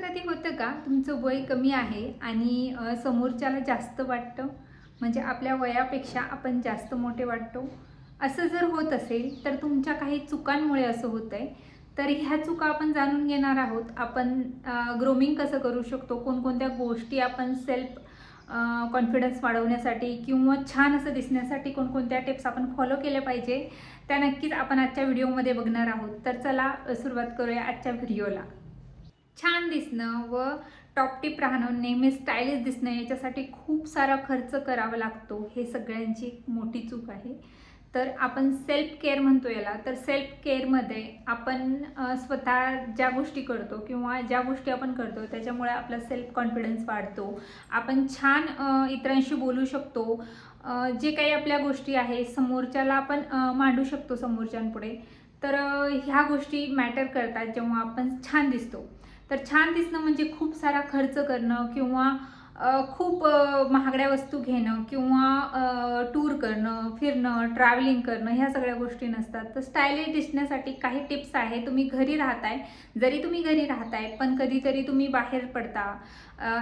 कधी होतं का तुमचं वय कमी आहे आणि समोरच्याला जास्त वाटतं, म्हणजे आपल्या वयापेक्षा आपण जास्त मोठे वाटतो. असं जर होत असेल तर तुमच्या काही चुकांमुळे असं होतं आहे. तर ह्या चुका आपण जाणून घेणार आहोत. आपण ग्रोमिंग कसं करू शकतो, कोणकोणत्या गोष्टी आपण सेल्फ कॉन्फिडन्स वाढवण्यासाठी किंवा छान असं दिसण्यासाठी कोणकोणत्या टिप्स आपण फॉलो केल्या पाहिजे, त्या नक्कीच आपण आजच्या व्हिडिओमध्ये बघणार आहोत. तर चला सुरुवात करूया आजच्या व्हिडिओला. छान दिसणं व टॉप टिप राहणं, नेहमी स्टायलिश दिसणं, याच्यासाठी खूप सारा खर्च करावा लागतो. हे सगळ्यांची मोठी चूक आहे. तर आपण सेल्फ केअर म्हणतो याला. तर सेल्फ केअरमध्ये आपण स्वतः ज्या गोष्टी करतो किंवा ज्या गोष्टी आपण करतो त्याच्यामुळे आपला सेल्फ कॉन्फिडन्स वाढतो. आपण छान इतरांशी बोलू शकतो. जे काही आपल्या गोष्टी आहे समोरच्याला आपण मांडू शकतो समोरच्यांपुढे. तर ह्या गोष्टी मॅटर करतात जेव्हा आपण छान दिसतो. तर छान दिसणं म्हणजे खूप सारा खर्च करणं किंवा खूप महागड्या वस्तू घेणं किंवा टूर करणं, फिरणं, ट्रॅव्हलिंग करणं, ह्या सगळ्या गोष्टी नसतात. तर स्टायलिश दिसण्यासाठी काही टिप्स आहे. तुम्ही घरी राहताय, जरी तुम्ही घरी राहताय पण कधीतरी तुम्ही बाहेर पडता,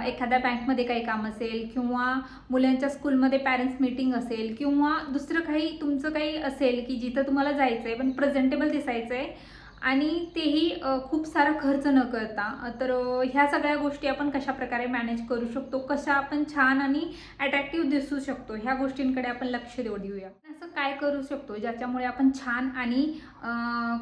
एखाद्या बँकमध्ये काही काम असेल किंवा मुलांच्या स्कूलमध्ये पॅरेंट्स मीटिंग असेल किंवा दुसरं काही तुमचं काही असेल की जिथं तुम्हाला जायचं आहे पण प्रेझेंटेबल दिसायचं आहे आणि तेही खूप सारा खर्च न करता. तर ह्या सगळ्या गोष्टी आपण कशाप्रकारे मॅनेज करू शकतो, कशा आपण छान आणि अट्रॅक्टिव्ह दिसू शकतो, ह्या गोष्टींकडे आपण लक्ष देऊया. असं काय करू शकतो ज्याच्यामुळे आपण छान आणि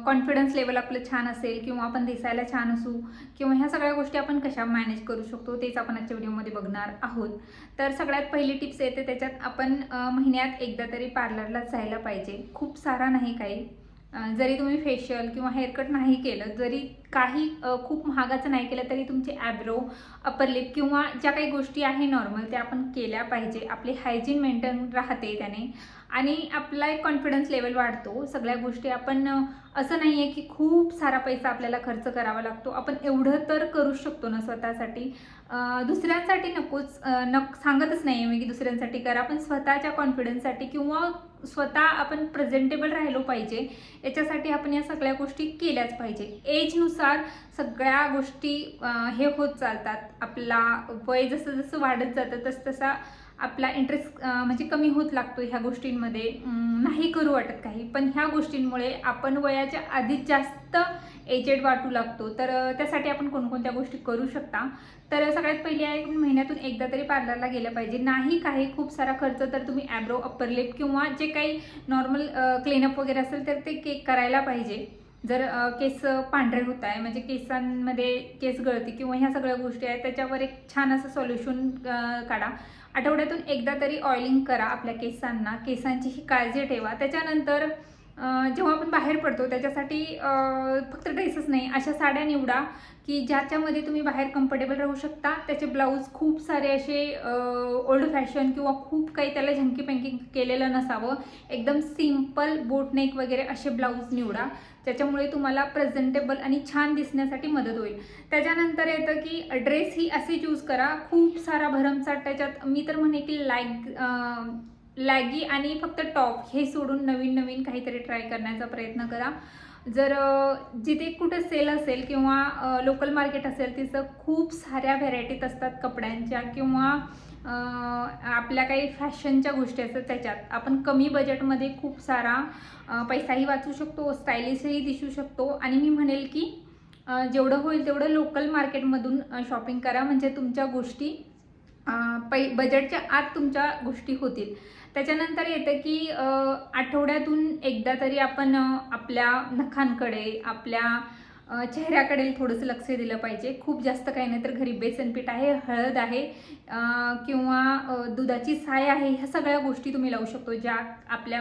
कॉन्फिडन्स लेवल आपलं छान असेल किंवा आपण दिसायला छान असू किंवा ह्या सगळ्या गोष्टी आपण कशा मॅनेज करू शकतो तेच आपण आजच्या व्हिडिओमध्ये बघणार आहोत. तर सगळ्यात पहिली टिप्स येते त्याच्यात आपण महिन्यात एकदा तरी पार्लरला जायला पाहिजे. खूप सारा नाही काही, जरी तुम्ही फेशियल किंवा हेअरकट नाही केलं, जरी काही खूप महागाचं नाही केलं तरी तुमचे ॲब्रो, अपर लिप किंवा ज्या काही गोष्टी आहे नॉर्मल त्या आपण केल्या पाहिजे. आपली हायजीन मेंटेन राहते त्याने आणि आपला एक कॉन्फिडन्स लेवल वाढतो. सगळ्या गोष्टी आपण असं नाही आहे की खूप सारा पैसा आपल्याला खर्च करावा लागतो. आपण एवढं तर करू शकतो ना स्वतःसाठी. दुसऱ्यांसाठी नकोच, सांगतच नाही आहे मी की दुसऱ्यांसाठी करा, पण स्वतःच्या कॉन्फिडन्ससाठी किंवा स्वतः आपण प्रेझेंटेबल राहिलो पाहिजे याच्यासाठी आपण या सगळ्या गोष्टी केल्याच पाहिजे. एजनुसार सगळ्या गोष्टी हे होत चालतात. आपला वय जसं जसं वाढत जातं तसं तसा आपला इंटरेस्ट म्हणजे कमी होत लागतो ह्या गोष्टींमध्ये. नाही करू वाटत काही, पण ह्या गोष्टींमुळे आपण वयाच्या आधीच जास्त एजेड वाटू लागतो. तर त्यासाठी आपण कोणकोणत्या गोष्टी करू शकता. तर सगळ्यात पहिली आहे, महिन्यातून एकदा तरी पार्लरला गेलं पाहिजे. नाही काही खूप सारा खर्च, तर तुम्ही ॲब्रो, अप्पर लिप किंवा जे काही नॉर्मल क्लीनअप वगैरे असेल तर ते करायला पाहिजे. जर केस पांढरे होत आहे म्हणजे केसांमध्ये केस गळती किंवा ह्या सगळ्या गोष्टी आहेत त्याच्यावर एक छान असं सोल्युशन काढा. आठवड्यातून एकदा तरी ऑइलिंग करा आपल्या केसांना. केसांची ही काळजी ठेवा. त्याच्यानंतर जेव्हा आपण बाहेर पडतो त्याच्यासाठी फक्त ड्रेसेस नाही, अशा साड्या निवडा की ज्याच्यामध्ये तुम्ही बाहेर कम्फर्टेबल राहू शकता. त्याचे ब्लाऊज खूप सारे असे ओल्ड फॅशन किंवा खूप काही त्याला झंकी पंकी केलेलं नसावं. एकदम सिम्पल बोटनेक वगैरे असे ब्लाऊज निवडा ज्याच्यामुळे तुम्हाला प्रेझेंटेबल आणि छान दिसण्यासाठी मदत होईल. त्याच्यानंतर येतं की ड्रेस ही असे चूज करा, खूप सारा भरमसाठ त्याच्यात. मी तर म्हणे की लॅगी आणि फक्त टॉप हे सोडून नवीन नवीन काहीतरी ट्राय करण्याचा प्रयत्न करा. जर जिथे कुठं सेल असेल किंवा लोकल मार्केट असेल तिथं खूप साऱ्या व्हेरायटीज असतात कपड्यांच्या किंवा आपल्या काही फॅशनच्या गोष्टी असतात. त्याच्यात आपण कमी बजेटमध्ये खूप सारा पैसाही वाचू शकतो, स्टायलिशही दिसू शकतो. आणि मी म्हणेल की जेवढं होईल तेवढं लोकल मार्केटमधून शॉपिंग करा, म्हणजे तुमच्या गोष्टी बजेटच्या आत तुमच्या गोष्टी होतील. त्याच्यानंतर येतं की आठवड्यातून एकदा तरी आपण आपल्या नखांकडे, आपल्या चेहऱ्याकडे थोडंसं लक्ष दिलं पाहिजे. खूप जास्त काही नाही तर घरी बेसन पीठ आहे, हळद आहे किंवा दुधाची साय आहे, ह्या सगळ्या गोष्टी तुम्ही लावू शकतो. ज्या आपल्या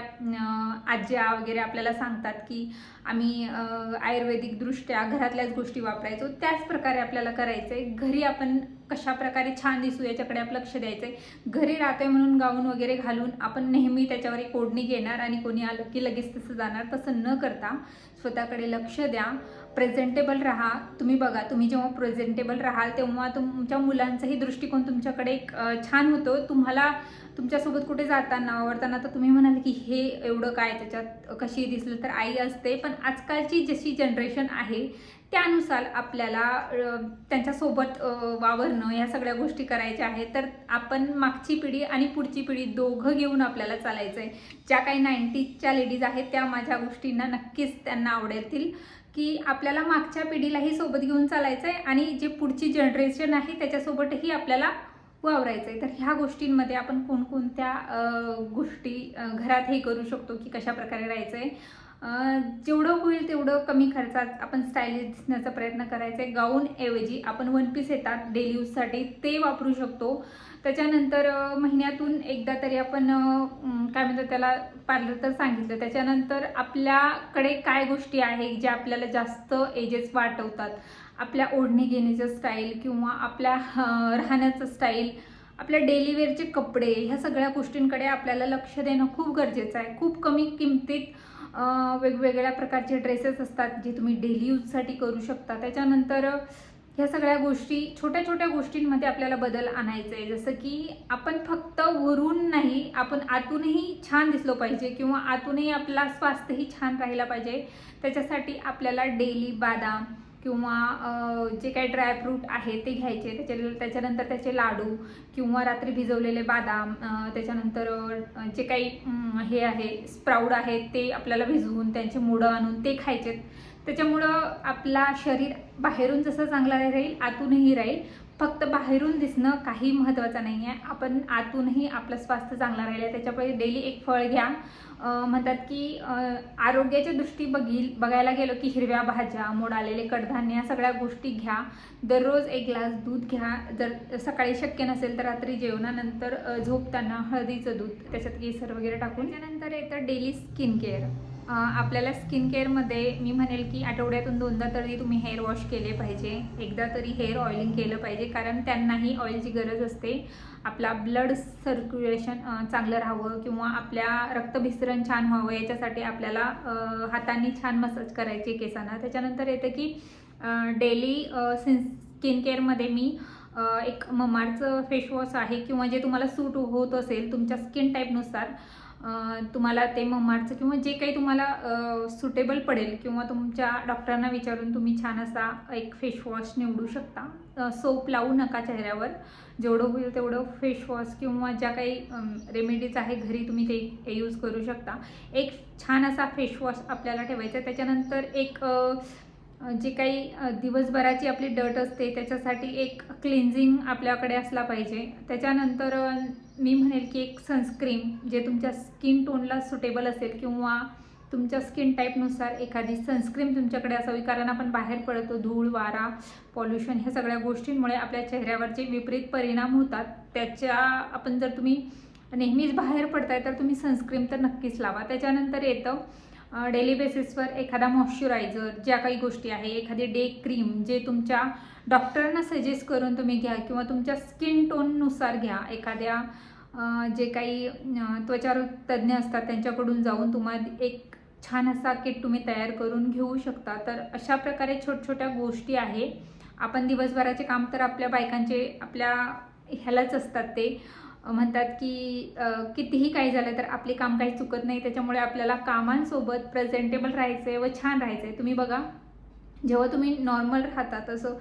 आज्या वगैरे आपल्याला सांगतात की आम्ही आयुर्वेदिकदृष्ट्या घरातल्याच गोष्टी वापरायचो, त्याच प्रकारे आपल्याला करायचं आहे. घरी आपण कशा प्रकारे छान दिसू याच्याकडे आपलं लक्ष द्यायचं आहे. घरी राहतोय म्हणून गाऊन वगैरे घालून आपण नेहमी त्याच्यावर एक ओढणी घेणार आणि कोणी आलं की लगेच तसं जाणार, तसं न करता स्वतःकडे लक्ष द्या. प्रेझेंटेबल राहा. तुम्ही बघा, तुम्ही जेव्हा प्रेझेंटेबल राहाल तेव्हा तुमच्या मुलांचाही दृष्टिकोन तुमच्याकडे एक छान होतो. तुम्हाला तुमच्यासोबत कुठे जाताना आवडताना तर तुम्ही म्हणाल की हे एवढं काय त्याच्यात कशी दिसलं, तर आई असते. पण आजकालची जशी जनरेशन आहे त्यानुसार आपल्याला त्यांच्यासोबत वावरणं, ह्या सगळ्या गोष्टी करायच्या आहेत. तर आपण मागची पिढी आणि पुढची पिढी दोघं घेऊन आपल्याला चालायचं आहे. ज्या काही 90sच्या लेडीज आहेत त्या माझ्या गोष्टींना नक्कीच त्यांना आवडतील, की आपल्याला मागच्या पिढीलाही सोबत घेऊन चालायचं आहे आणि जे पुढची जनरेशन आहे त्याच्यासोबतही आपल्याला वावरायचं आहे. तर ह्या गोष्टींमध्ये आपण कोणकोणत्या गोष्टी घरात हे करू शकतो, की कशा प्रकारे राहायचं आहे. जेवढं होईल तेवढं कमी खर्चात आपण स्टायलिश दिसण्याचा प्रयत्न करायचा आहे. गाऊनऐवजी आपण वन पीस येतात डेली यूजसाठी, ते वापरू शकतो. त्याच्यानंतर महिन्यातून एकदा तरी आपण काय म्हणतात त्याला, पार्लर तर सांगितलं. त्याच्यानंतर आपल्याकडे काय गोष्टी आहे ज्या आपल्याला जास्त एजेस वाटवतात, आपल्या ओढणी घेण्याचं स्टाईल किंवा आपल्या राहण्याचं स्टाईल, आपल्या डेली वेअरचे कपडे, ह्या सगळ्या गोष्टींकडे आपल्याला लक्ष देणं खूप गरजेचं आहे. खूप कमी किमतीत वेगवेगळ्या प्रकारचे ड्रेसेस असतात जे तुम्ही डेली यूजसाठी करू शकता. त्याच्यानंतर ह्या सगळ्या गोष्टी, छोट्या छोट्या गोष्टींमध्ये आपल्याला बदल आणायचे आहे. जसं की आपण फक्त वरून नाही, आपण आतूनही छान दिसलो पाहिजे किंवा आतूनही आपला स्वास्थ्यही छान राहिला पाहिजे. त्याच्यासाठी आपल्याला डेली बदाम किंवा जे काही ड्रायफ्रूट आहे ते घ्यायचे. त्याच्यानंतर त्याचे लाडू किंवा रात्री भिजवलेले बदाम, त्याच्यानंतर जे काही हे आहे स्प्राऊट आहे ते आपल्याला भिजवून त्यांचे मोडं आणून ते खायचे. त्याच्यामुळं आपला शरीर बाहेरून जसं चांगला राहील आतूनही राहील. फक्त बाहेरून दिसणं काही महत्त्वाचं नाही आहे, आपण आतूनही आपलं स्वास्थ्य चांगलं राहिलं आहे. त्याच्यामुळे डेली एक फळ घ्या. म्हणतात की आरोग्याच्या दृष्टी बघायला गेलो की हिरव्या भाज्या, मोड आलेले कडधान्य, या सगळ्या गोष्टी घ्या. दररोज एक ग्लास दूध घ्या. जर सकाळी शक्य नसेल तर रात्री जेवणानंतर झोपताना हळदीचं दूध, त्याच्यात केसर वगैरे टाकून. त्यानंतर येतं डेली स्किन केअर. आपल्याला स्किन केअरमध्ये मी म्हणेल की आठवड्यातून 2दा तरी तुम्ही हेअर वॉश केले पाहिजे. एकदा तरी हेअर ऑइलिंग केलं पाहिजे, कारण त्यांनाही ऑइलची गरज असते. आपला ब्लड सर्क्युलेशन चांगलं राहावं किंवा आपल्या रक्तभिसरण छान व्हावं याच्यासाठी आपल्याला हातांनी छान मसाज करायचे केसांना. त्याच्यानंतर येतं की डेली स्किन केअरमध्ये मी एक ममाचं फेसवॉश आहे किंवा जे तुम्हाला सूट होत असेल तुमच्या स्किन टाईपनुसार, तुम्हाला ते ममाचं किंवा जे काही तुम्हाला सुटेबल पडेल किंवा तुमच्या डॉक्टरांना विचारून तुम्ही छान असा एक फेसवॉश निवडू शकता. सोप लावू नका चेहऱ्यावर, जेवढं होईल तेवढं फेसवॉश किंवा ज्या काही रेमेडीज आहे घरी तुम्ही ते यूज करू शकता. एक छान असा फेसवॉश आपल्याला ठेवायचा. त्याच्यानंतर एक जे काही दिवसभराची आपली डट असते त्याच्यासाठी एक क्लिन्झिंग आपल्याकडे असला पाहिजे. त्याच्यानंतर मी म्हणेल की एक सनस्क्रीन जे तुमच्या स्किन टोनला सुटेबल असेल किंवा तुमच्या स्किन टाईपनुसार एखादी सनस्क्रीन तुमच्याकडे असावी, कारण आपण बाहेर पडतो, धूळ, वारा, पॉल्युशन, ह्या सगळ्या गोष्टींमुळे आपल्या चेहऱ्यावरचे विपरीत परिणाम होतात. आपण जर तुम्ही नेहमीच बाहेर पडताय तर तुम्ही सनस्क्रीन तर नक्कीच लावा. त्याच्यानंतर येतं डेली बेसिसवर एखादा मॉइश्चरायझर, ज्या काही गोष्टी आहे, एखादी डे क्रीम जे तुमच्या डॉक्टरांना सजेस्ट करून तुम्ही घ्या किंवा तुमच्या स्किन टोननुसार घ्या. एखाद्या जे काही त्वचारोग तज्ज्ञ असतात त्यांच्याकडून जाऊन तुम्हाला एक छान असा किट तुम्ही तयार करून घेऊ शकता. तर अशा प्रकारे छोट्या गोष्टी आहे. आपण दिवसभराचे काम तर आपल्या बायकांचे आपल्या ह्यालाच असतात. ते म्हणतात की कितीही काही झालं तर आपले काम काही चुकत नाही. त्याच्यामुळे आपल्याला कामांसोबत प्रेझेंटेबल राहायचं आहे व छान राहायचं आहे. तुम्ही बघा, जेव्हा तुम्ही नॉर्मल राहतात असं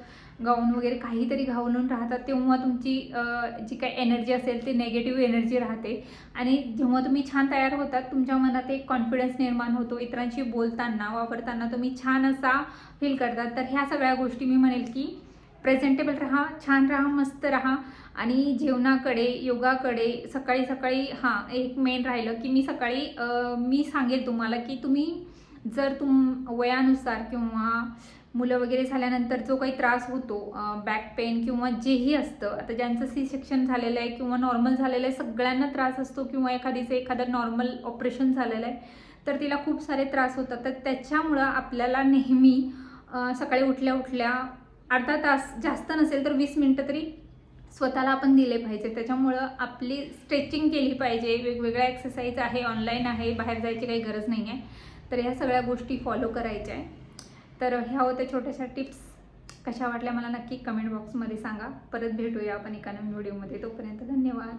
गाऊन वगैरे काहीतरी घालून राहतात तेव्हा तुमची जी काही एनर्जी असेल ती नेगेटिव्ह एनर्जी राहते आणि जेव्हा तुम्ही छान तयार होतात तुमच्या मनात एक कॉन्फिडन्स निर्माण होतो. इतरांशी बोलताना, वापरताना तुम्ही छान असा फील करतात. तर ह्या सगळ्या गोष्टी मी म्हणेल की प्रेझेंटेबल राहा, छान राहा, मस्त राहा. आणि जेवणाकडे, योगाकडे सकाळी हां, एक मेन राहिलं की मी सांगेल तुम्हाला की तुम्ही जर वयानुसार किंवा मुलं वगैरे झाल्यानंतर जो काही त्रास होतो, बॅक पेन किंवा जेही असतं, आता ज्यांचं C-सेक्शन झालेलं आहे किंवा नॉर्मल झालेलं आहे, सगळ्यांना त्रास असतो किंवा एखादं नॉर्मल ऑपरेशन झालेलं आहे तर तिला खूप सारे त्रास होतात. तर त्याच्यामुळं आपल्याला नेहमी सकाळी उठल्या अर्धा तास, जास्त नसेल तर 20 मिनटं तरी स्वतःला आपण दिले पाहिजे. त्याच्यामुळं आपली स्ट्रेचिंग केली पाहिजे. वेगवेगळ्या एक्सरसाइज आहे, ऑनलाईन आहे, बाहेर जायची काही गरज नाही आहे. तर ह्या सगळ्या गोष्टी फॉलो करायच्या आहे. तर ह्या होत्या छोट्याशा टिप्स. कशा वाटल्या मला नक्की कमेंट बॉक्समध्ये सांगा. परत भेटूया आपण एका नवीन व्हिडिओमध्ये. तोपर्यंत धन्यवाद.